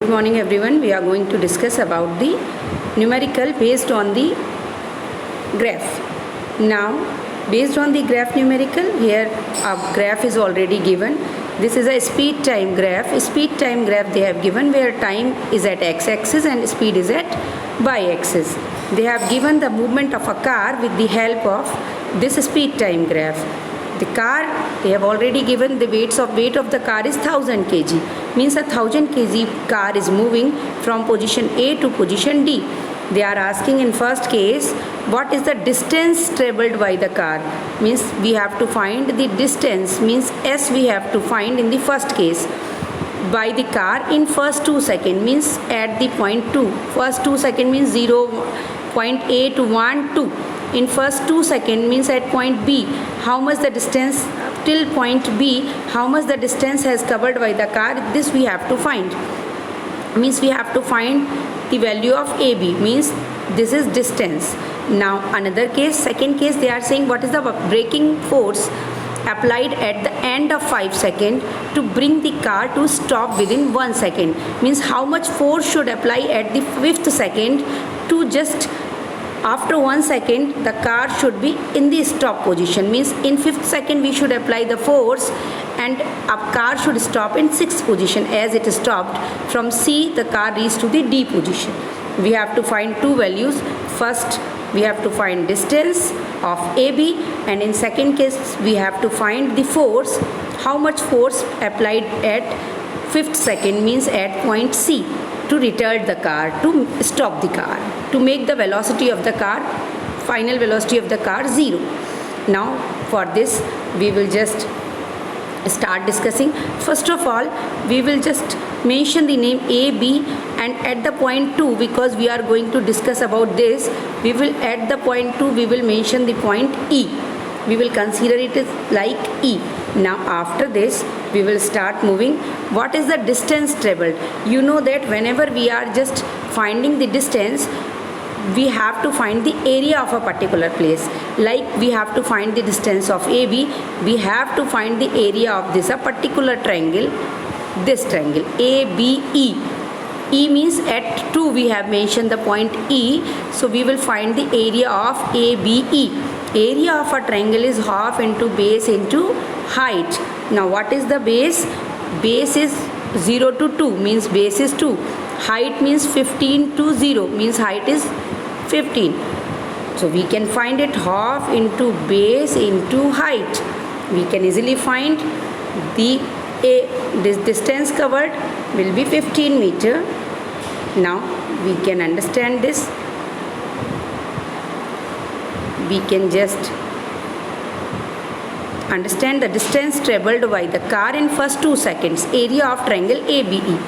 Good morning everyone. We are going to discuss about the numerical based on the graph. Now based on the graph numerical, here a graph is already given. This is a speed time graph. Speed time graph they have given where time is at x-axis and speed is at y-axis. They have given the movement of a car with the help of this speed time graph. The car, they have already given the weight of the car is 1000 kg. Means a 1000 kg car is moving from position A to position D. They are asking in first case, what is the distance traveled by the car? Means we have to find the distance, means S we have to find in the first case by the car in first 2 seconds, means at the point 2. First 2 seconds means 0, point A to 1, 2. In first 2 seconds means at point B, how much the distance till point B, how much the distance has covered by the car, this we have to find. Means we have to find the value of AB, means this is distance. Now another case, second case, they are saying what is the braking force applied at the end of 5 seconds to bring the car to stop within 1 second. Means how much force should apply at the 5th second to just after 1 second the car should be in the stop position. Means in 5th second we should apply the force and a car should stop in 6th position. As it stopped from C, the car reached to the D position. We have to find two values. First we have to find distance of AB, and in second case we have to find the force, how much force applied at 5th second, means at point C, to retard the car, to stop the car, to make the velocity of the car, final velocity of the car 0. Now for this we will just start discussing. First of all, we will just mention the name A, B, and at the point 2, because we are going to discuss about this, we will at the point 2 we will mention the point E. We will consider it as like E. Now after this we will start moving. What is the distance traveled? You know that whenever we are just finding the distance, we have to find the area of a particular place. Like we have to find the distance of AB, we have to find the area of this a particular triangle, this triangle ABE. E means at 2 we have mentioned the point E, so we will find the area of ABE. Area of a triangle is half into base into height. Now what is the base? Base is 0 to 2, means base is 2. Height means 15 to 0, means height is 15. So we can find it half into base into height. We can easily find this distance covered will be 15 meter. Now we can understand this. We can just understand the distance traveled by the car in first 2 seconds. Area of triangle ABE.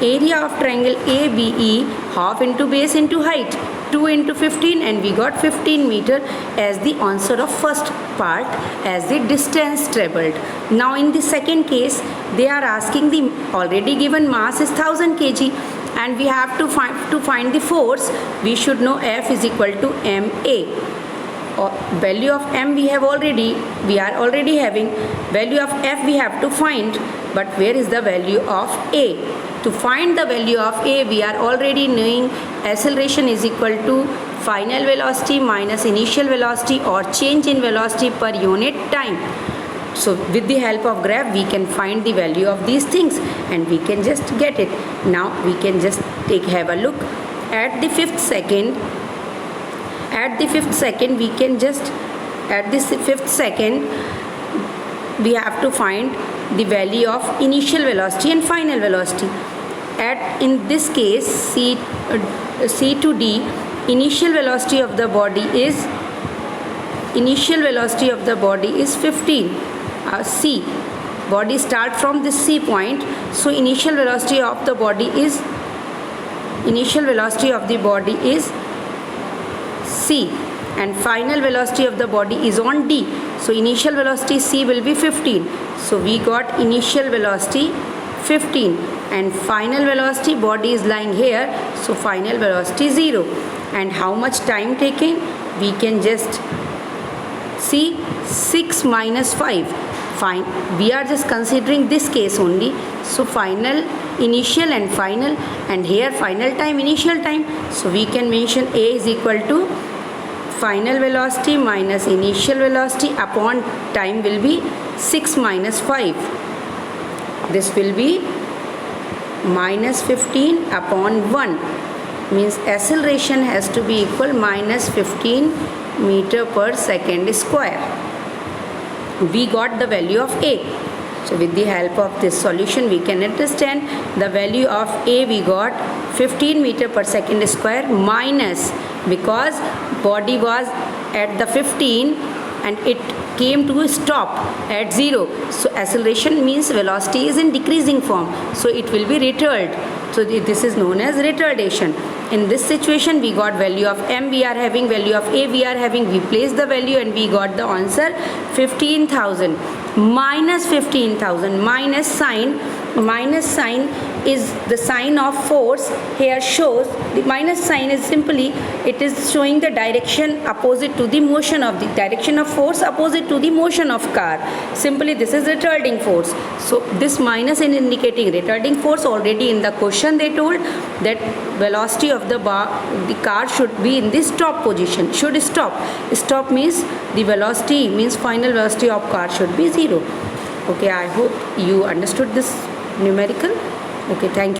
Area of triangle ABE half into base into height. 2 into 15, and we got 15 meter as the answer of first part as the distance traveled. Now in the second case they are asking the already given mass is 1000 kg and we have to find the force. We should know F is equal to ma. Value of m we are already having. Value of F we have to find, but where is the value of A? To find the value of A, we are already knowing acceleration is equal to final velocity minus initial velocity or change in velocity per unit time. So with the help of graph we can find the value of these things and we can just get it. Now we can just have a look at the 5th second. At the 5th second we can just, at this 5th second we have to find the value of initial velocity and final velocity. In this case C to D, initial velocity of the body is 15. C, body start from this C point, so initial velocity of the body is C, and final velocity of the body is on D. So initial velocity C will be 15. So we got initial velocity 15 and final velocity, body is lying here, so final velocity 0. And how much time taken? We can just see 6 minus 5. Fine, we are just considering this case only, so final initial and final, and here final time, initial time. So we can mention A is equal to final velocity minus initial velocity upon time will be 6 minus 5. This will be minus 15 upon 1, means acceleration has to be equal minus 15 meter per second square. We got the value of A. So with the help of this solution we can understand the value of A. We got 15 meter per second square minus, because body was at the 15 and it came to a stop at 0. So acceleration means velocity is in decreasing form. So it will be retarded. So this is known as retardation. In this situation we got value of M, we are having value of A, we are having, we place the value and we got the answer 15,000. Minus 15,000, minus sign is the sign of force. Here shows the minus sign is simply, it is showing the direction opposite to the motion of the direction of force opposite to the motion of car. Simply this is retarding force. So this minus is indicating retarding force. Already in the question they told that velocity of the car should be in the stop position, should stop. Stop means the velocity, means final velocity of car should be 0. Okay, I hope you understood this numerical. Okay, thank you.